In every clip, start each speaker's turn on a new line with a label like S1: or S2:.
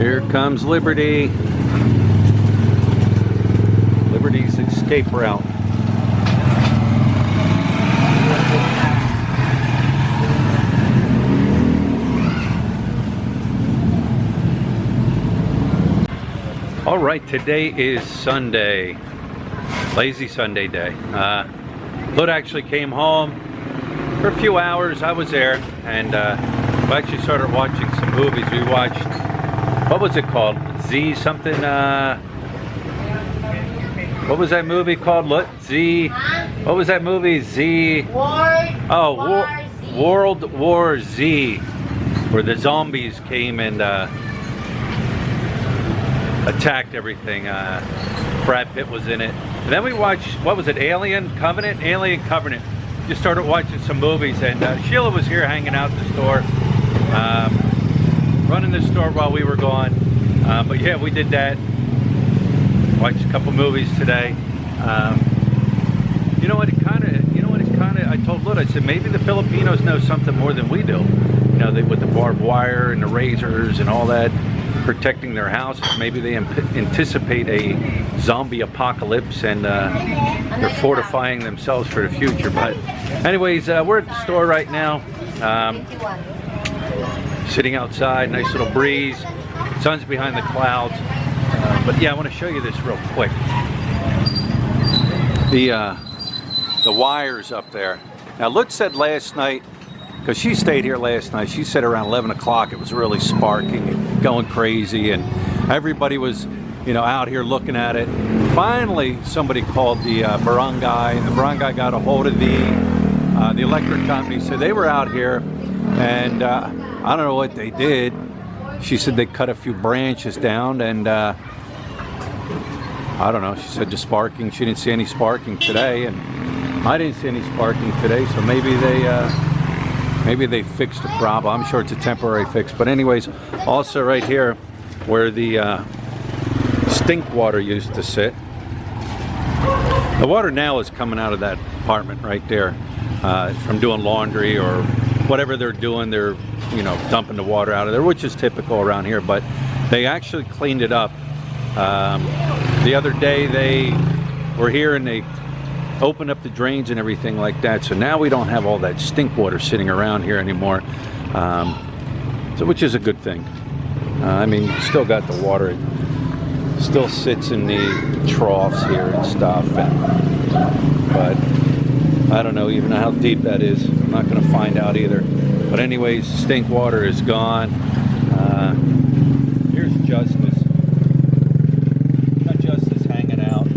S1: Here comes Liberty. Liberty's escape route. All right, today is Sunday. Lazy Sunday day. Lud actually came home for a few hours. I was there, and we actually started watching some movies. We watched, what was it called? Z something, what was that movie called? What was that movie? Z? World War Z, where the zombies came and attacked everything. Brad Pitt was in it. And then we watched, what was it, Alien Covenant? Alien Covenant. Just started watching some movies, and Sheila was here hanging out at the store, running the store while we were gone. But yeah, we did that. Watched a couple movies today. You know what, I told Lud, I said, maybe the Filipinos know something more than we do. You know, with the barbed wire and the razors and all that, protecting their houses. Maybe they anticipate a zombie apocalypse, and they're fortifying themselves for the future. But anyways, we're at the store right now, sitting outside, nice little breeze, sun's behind the clouds. But yeah, I want to show you this real quick. The wires up there. Now Lud said last night, because she stayed here last night, she said around 11 o'clock it was really sparking and going crazy, and everybody was, you know, out here looking at it. Finally, somebody called the barangay, and the barangay got a hold of the electric company. So they were out here, and I don't know what they did. She said they cut a few branches down, and I don't know, she said the sparking, she didn't see any sparking today, and I didn't see any sparking today, so maybe they fixed the problem. I'm sure it's a temporary fix. But anyways, also right here where the stink water used to sit, the water now is coming out of that apartment right there, from doing laundry or whatever they're doing. They're, you know, dumping the water out of there, which is typical around here. But they actually cleaned it up. The other day they were here and they open up the drains and everything like that, so now we don't have all that stink water sitting around here anymore, so which is a good thing. I mean, you still got the water, it still sits in the troughs here and stuff, but I don't know even how deep that is. I'm not going to find out either. But anyways, stink water is gone. Here's Justice. Got Justice hanging out.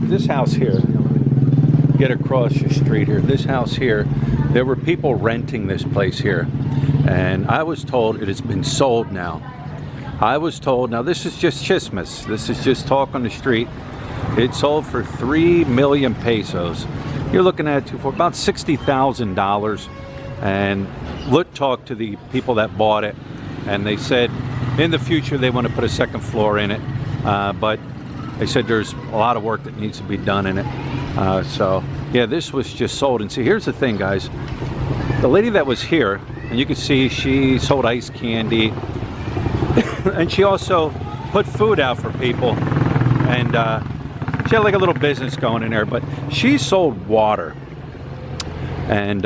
S1: This house here, get across the street here, this house here, there were people renting this place here, and I was told it has been sold now. I was told, now this is just chismis, this is just talk on the street, it sold for 3 million pesos. You're looking at it for about $60,000, and Lud talked to the people that bought it, and they said in the future they want to put a second floor in it, but they said there's a lot of work that needs to be done in it. So yeah, this was just sold. And see, here's the thing, guys. The lady that was here, and you can see she sold ice candy, and she also put food out for people, and she had like a little business going in there, but she sold water. And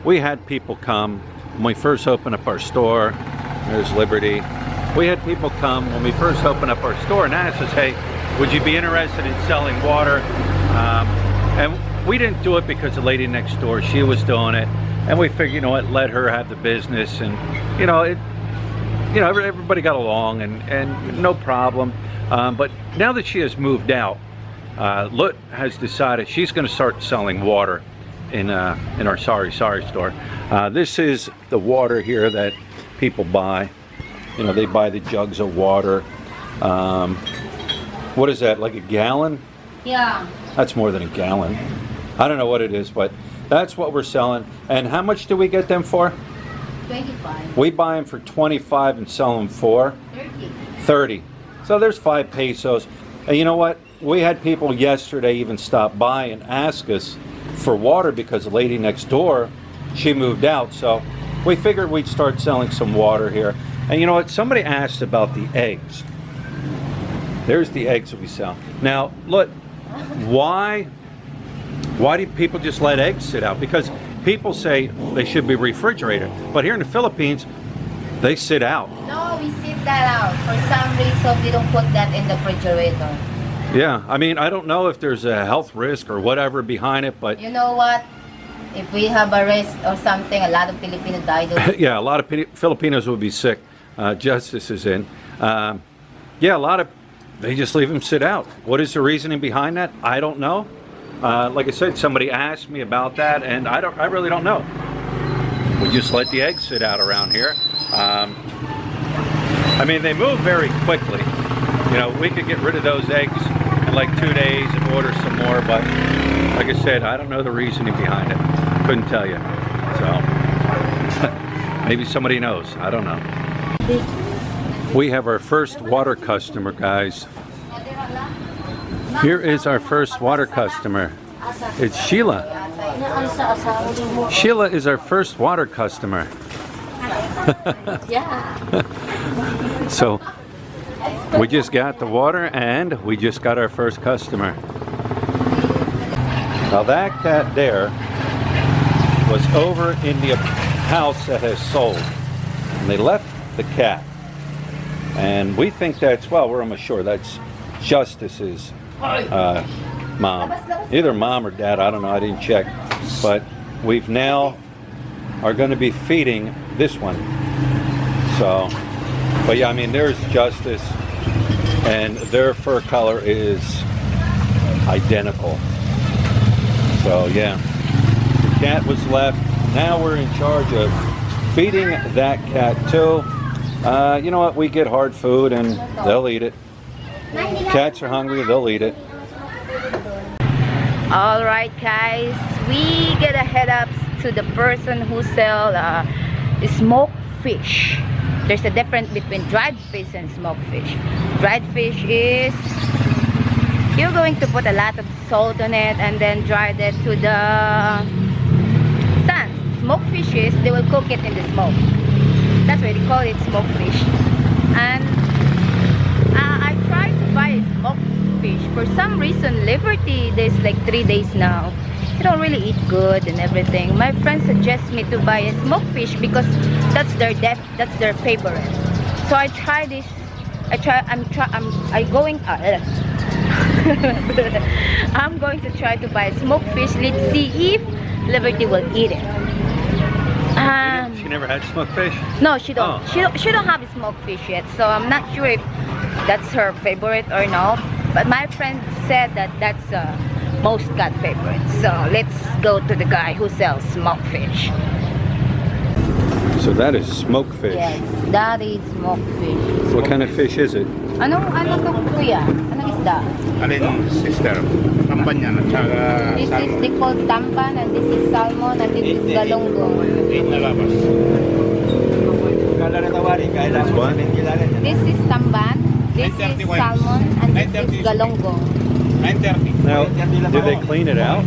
S1: we had people come when we first opened up our store. There's Liberty. We had people come when we first opened up our store and asked us, hey, would you be interested in selling water? And we didn't do it because the lady next door, she was doing it, and we figured, you know what, let her have the business, and you know, everybody got along, and no problem. But now that she has moved out, Lud has decided she's going to start selling water in our Sorry store. This is the water here that people buy. You know, they buy the jugs of water. What is that, like a gallon?
S2: Yeah.
S1: That's more than a gallon. I don't know what it is, but that's what we're selling. And how much do we get them for?
S2: 25.
S1: We buy them for 25 and sell them for 30. So there's 5 pesos. And you know what? We had people yesterday even stop by and ask us for water because the lady next door, she moved out. So we figured we'd start selling some water here. And you know what? Somebody asked about the eggs. There's the eggs that we sell. Now, look, why do people just let eggs sit out? Because people say they should be refrigerated. But here in the Philippines, they sit out.
S2: No, we sit that out. For some reason, we don't put that in the refrigerator.
S1: Yeah, I mean, I don't know if there's a health risk or whatever behind it, but...
S2: You know what? If we have a risk or something, a lot of Filipinos die.
S1: Yeah, a lot of Filipinos would be sick. Justice is in. Yeah, a lot of... They just leave them sit out. What is the reasoning behind that? I don't know. Like I said, somebody asked me about that, and I really don't know. We just let the eggs sit out around here. I mean, they move very quickly. You know, we could get rid of those eggs in like 2 days and order some more, but like I said, I don't know the reasoning behind it. Couldn't tell you. So, maybe somebody knows. I don't know. We have our first water customer, guys. Here is our first water customer. It's Sheila. Sheila is our first water customer.
S2: Yeah.
S1: So we just got the water and we just got our first customer. Now that cat there was over in the house that has sold. And they left the cat. And we think that's, well, we're almost sure that's Justice's mom. Either mom or dad, I don't know, I didn't check. But we've now are going to be feeding this one. So, but yeah, I mean, there's Justice, and their fur color is identical. So yeah, the cat was left. Now we're in charge of feeding that cat too. You know what? We get hard food and they'll eat it. Cats are hungry, they'll eat it.
S2: All right, guys, we get a head up to the person who sell smoked fish. There's a difference between dried fish and smoked fish. Dried fish is you're going to put a lot of salt on it and then dry it to the sun. Smoked fishes, they will cook it in the smoke. That's why they call it smoked fish. And I tried to buy a smoked fish. For some reason, Liberty, there's like 3 days now. They don't really eat good and everything. My friend suggests me to buy a smoked fish because that's their favorite. So I try this. I'm going to try to buy a smoked fish. Let's see if Liberty will eat it.
S1: She never had smoked fish?
S2: No, she don't.
S1: Oh.
S2: She don't have a smoked fish yet. So I'm not sure if that's her favorite or no. But my friend said that that's most cat favorite. So let's go to the guy who sells smoked fish.
S1: So that is smoked fish.
S2: Yes, that is smoked fish.
S1: What kind of fish is it?
S2: Ano to kuya? Anong isda?
S3: Alin, sister? Tamban yan at saka
S2: This is they call tamban and this is salmon and this is galonggong.
S3: na labas.
S1: That's what?
S2: This is tamban, this is salmon and this is galonggong.
S3: 9:30.
S1: Now, do they clean it out?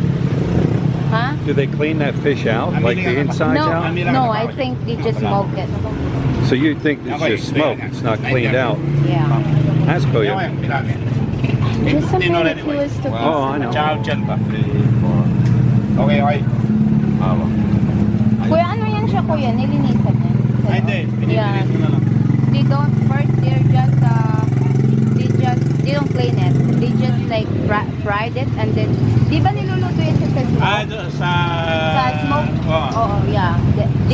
S2: Huh?
S1: Do they clean that fish out? Like the insides out?
S2: No, I think they just smoke it.
S1: So you think it's just smoke, it's not cleaned out?
S2: Yeah.
S1: That's cool, yeah.
S2: Just something that he was to
S1: Oh, I know.
S3: Ciao, dyan ba? Okay, okay.
S2: Kuya, ano yan siya kuya? Nilinisan yan?
S3: Ay, hindi.
S2: Yeah.
S3: Pinipilitin na lang.
S2: They don't, first they don't clean it. They just like fried it and then, di ba niluluto yan sa smoke? Sa smoke? Oh, yeah.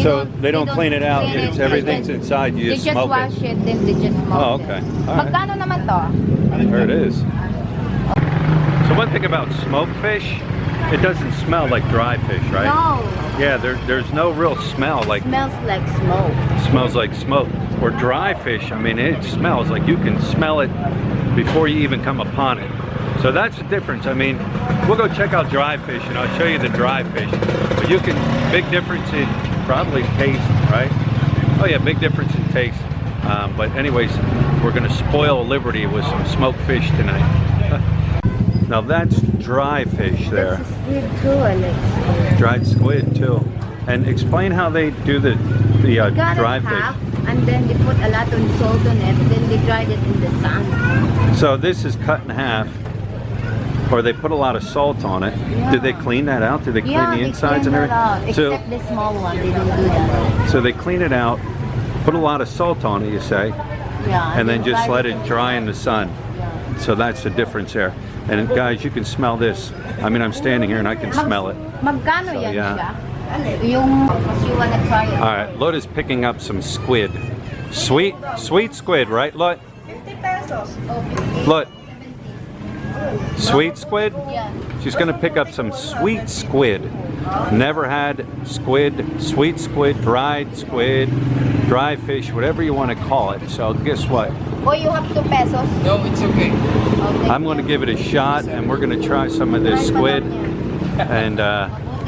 S1: So they don't clean it out,
S2: clean
S1: it's
S2: it.
S1: everything's inside, you just
S2: They just
S1: smoke
S2: wash
S1: it.
S2: it, then they just smoke
S1: Oh, okay.
S2: it.
S1: All right.
S2: Magkano naman to?
S1: There it is. So one thing about smoked fish, it doesn't smell like dry fish, right?
S2: No.
S1: Yeah, there's no real smell like
S2: Smells like smoke.
S1: smells like smoke. Or dry fish, I mean, it smells like you can smell it before you even come upon it. So that's the difference. I mean, we'll go check out dry fish and I'll show you the dry fish. But you can, big difference in probably taste, right? Oh yeah, big difference in taste. But anyways, we're gonna spoil Liberty with some smoked fish tonight. Now that's dry fish there.
S2: This is good too, Alex.
S1: Dried squid too. And explain how they do the the
S2: Cut
S1: dry
S2: it
S1: fish.
S2: half, and then they put a lot of salt on it. Then they dried it in the sun.
S1: So this is cut in half, or they put a lot of salt on it.
S2: Yeah.
S1: Did they clean that out? Did they clean
S2: Yeah,
S1: the
S2: they
S1: insides
S2: clean
S1: and
S2: that out,
S1: everything?
S2: except the small one, they don't do that.
S1: So they clean it out, put a lot of salt on it, you say,
S2: Yeah,
S1: and then
S2: they
S1: just
S2: dry
S1: let it dry in the sun.
S2: Yeah.
S1: So that's the difference there. And guys, you can smell this. I mean, I'm standing here and I can smell it.
S2: Magkano
S1: So,
S2: yan
S1: yeah.
S2: siya? Yung, because you wanna try it.
S1: All right, Lot is picking up some squid. Sweet squid, right, Lot?
S4: 50 pesos.
S1: Lot. Sweet squid?
S2: Yeah.
S1: She's gonna pick up some sweet squid. Never had squid, sweet squid, dried dry fish, whatever you want to call it. So guess what?
S2: Oh, you have 2 pesos?
S3: No, it's okay.
S2: Okay.
S1: I'm gonna give it a shot and we're gonna try some of this squid. And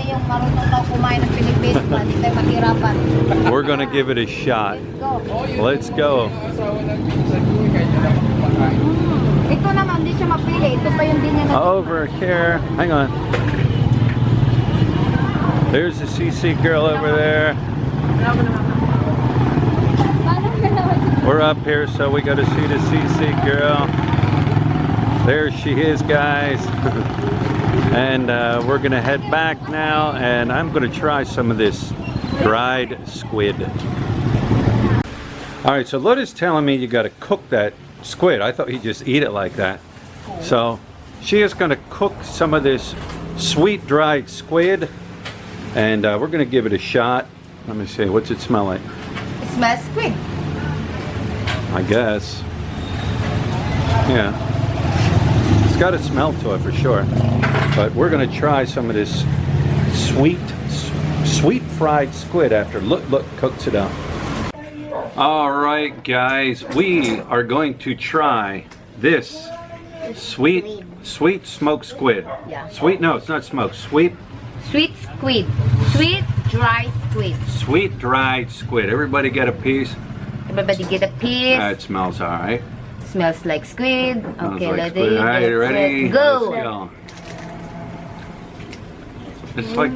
S2: Mabuti yung marunong daw kumain ng Pilipino, hindi tayo mahirapan.
S1: we're gonna give it a shot.
S2: Let's go.
S1: Let's go.
S2: Ito naman, hindi siya mapili. Ito pa yung di niya na.
S1: Over here. Hang on. There's the CC girl over there. We're up here, so we got to see the CC girl. There she is, guys. And we're going to head back now, and I'm going to try some of this dried squid. All right, so Lotta's telling me you got to cook that squid. I thought you just eat it like that. So she is going to cook some of this sweet dried squid, and we're going to give it a shot. Let me see, what's it smell like?
S2: It smells squid.
S1: I guess. Yeah. It's got a smell to it for sure. But we're going to try some of this sweet fried squid after look cooks it up. All right, guys, we are going to try this sweet smoked squid.
S2: Yeah.
S1: Sweet? No, it's not smoked. Sweet
S2: Squid. Sweet dry squid.
S1: Sweet dried squid. Everybody get a piece.
S2: Everybody get a piece.
S1: It smells all right.
S2: Smells like squid.
S1: Smells
S2: Okay,
S1: like
S2: ready?
S1: squid. All right, ready?
S2: Let's go.
S1: Let's go. It's like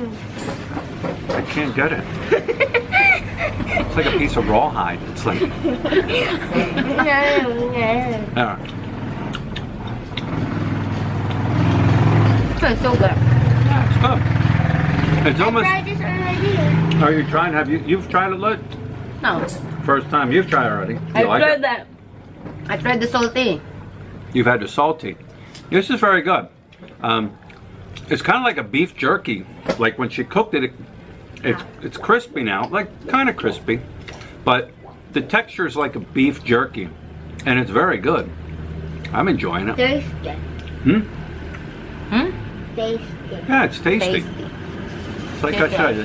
S1: I can't get it. It's like a piece of rawhide. It's like. Yeah.
S2: It's so good.
S1: It's good. It's almost.
S4: Tried this already.
S1: Are you trying? You've tried it, Lut?
S2: No.
S1: First time you've tried it already. You
S2: I
S1: like
S2: tried
S1: it?
S2: that. I tried the salty.
S1: You've had the salty. This is very good. It's kind of like a beef jerky. Like when she cooked it, it's crispy now, like kind of crispy, but the texture is like a beef jerky, and it's very good. I'm enjoying it.
S2: Tasty.
S4: Tasty.
S1: Yeah, it's tasty.
S2: Tasty.
S1: It's like I said,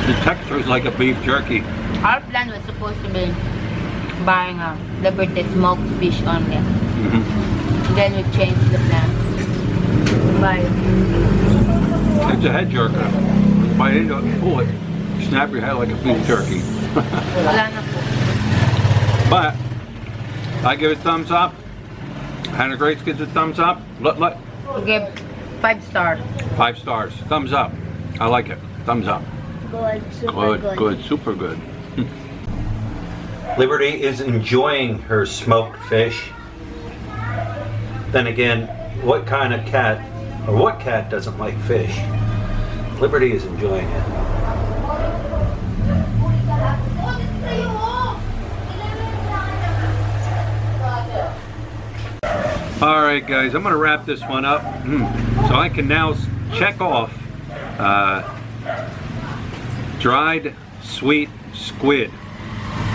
S1: the texture is like a beef jerky.
S2: Our plan was supposed to be buying a Liberty smoked fish only. Then we changed the plan. Bye.
S1: It's a head jerker. Bite into it, pull it, snap your head like a beef jerky.
S2: Wala na po.
S1: But I give it thumbs up. Hannah Grace gives it thumbs up. Look.
S2: We give 5 stars.
S1: 5 stars. Thumbs up. I like it. Thumbs up.
S4: Good. Super good.
S1: Good. Super good. Liberty is enjoying her smoked fish. Then again, what kind of cat, or what cat doesn't like fish? Liberty is enjoying it. All right, guys, I'm going to wrap this one up so I can now check off dried sweet squid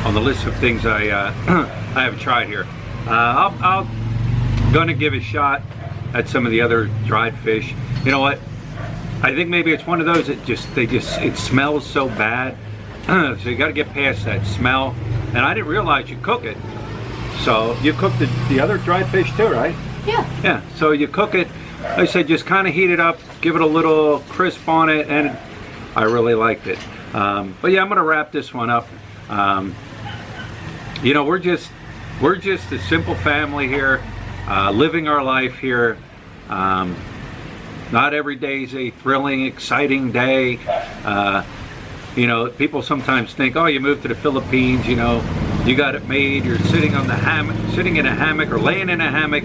S1: on the list of things I I have tried here. I'll gonna give a shot at some of the other dried fish. You know what? I think maybe it's one of those that it smells so bad. So you got to get past that smell. And I didn't realize you cook it. So you cook the other dried fish too, right?
S2: Yeah.
S1: Yeah. So you cook it. Like I said, just kind of heat it up, give it a little crisp on it, and I really liked it. But yeah, I'm gonna wrap this one up. You know, we're just a simple family here, living our life here. Not every day is a thrilling, exciting day. You know, people sometimes think, oh, you moved to the Philippines, you know, you got it made. You're sitting on the hammock, sitting in a hammock or laying in a hammock,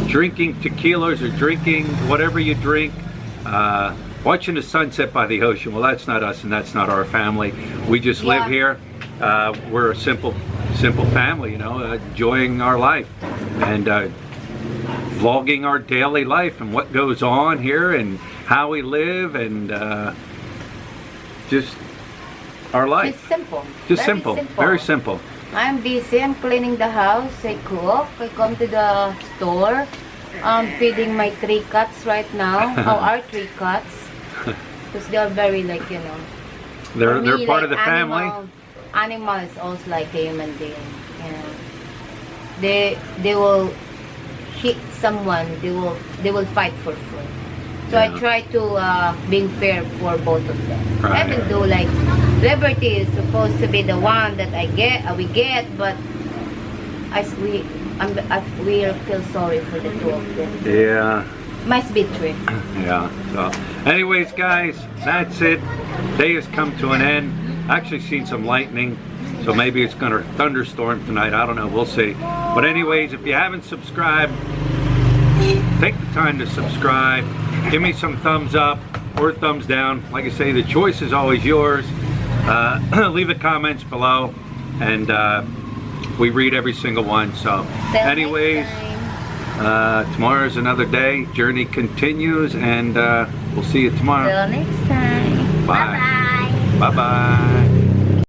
S1: drinking tequilas or drinking whatever you drink, watching the sunset by the ocean. Well, that's not us and that's not our family. We just live here. We're a simple family, you know, enjoying our life and vlogging our daily life and what goes on here and how we live and just our life.
S2: It's simple.
S1: Just simple. Very simple.
S2: I'm busy. I'm cleaning the house. I cook. I come to the store. I'm feeding my 3 cats right now. Our 3 cats. Because they are very, like, you know.
S1: They're part
S2: like
S1: of the family.
S2: Animal is also like a human being. You know. They will hit someone. They will fight for food. So I try to being fair for both of them.
S1: Right.
S2: Even though like Liberty is supposed to be the one that we get, but we feel sorry for the 2 of them.
S1: Yeah.
S2: Must be 3.
S1: Yeah. So, anyways, guys, that's it. Day has come to an end. Actually seen some lightning, so maybe it's gonna thunderstorm tonight. I don't know. We'll see. But anyways, if you haven't subscribed, take the time to subscribe. Give me some thumbs up or thumbs down. Like I say, the choice is always yours. Leave the comments below, and we read every single one. So, anyways, tomorrow's another day. Journey continues, and we'll see you tomorrow.
S2: Till next time.
S1: Bye.
S4: Bye-bye.
S1: Bye-bye.